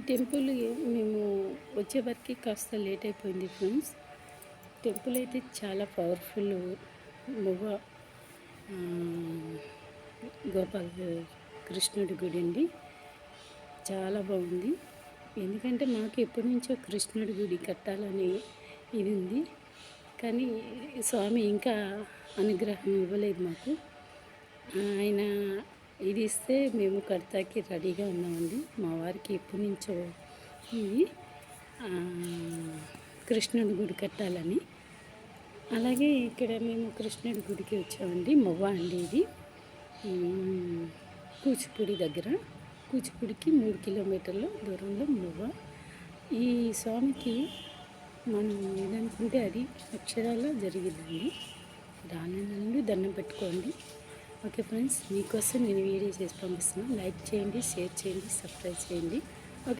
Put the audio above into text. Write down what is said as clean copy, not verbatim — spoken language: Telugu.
టెంపుల్ మేము వచ్చేవరకు కాస్త లేట్ అయిపోయింది ఫ్రెండ్స్. టెంపుల్ అయితే చాలా పవర్ఫుల్. మొగ గోపాల కృష్ణుడి గుడి అండి. చాలా బాగుంది. ఎందుకంటే మాకు ఎప్పటి నుంచో కృష్ణుడి గుడి కట్టాలని ఇది ఉంది, కానీ స్వామి ఇంకా అనుగ్రహం ఇవ్వలేదు మాకు. ఆయన ఇది ఇస్తే మేము కడతాకి రెడీగా ఉన్నామండి. మా వారికి ఎప్పటి నుంచో ఇది కృష్ణుడి గుడి కట్టాలని. అలాగే ఇక్కడ మేము కృష్ణుడి గుడికి వచ్చామండి. మొవ్వ అండి ఇది. కూచిపూడి దగ్గర, కూచిపూడికి 3 కిలోమీటర్ల దూరంలో మొవ్వ. ఈ స్వామికి మనం ఏదనుకుంటే అది అక్షరాల జరిగిద్దండి. రానండి దండం పెట్టుకోండి. ఓకే ఫ్రెండ్స్, మీకోసం నేను వీడియో చేసి పంపిస్తున్నాను. లైక్ చేయండి, షేర్ చేయండి, సబ్స్క్రైబ్ చేయండి.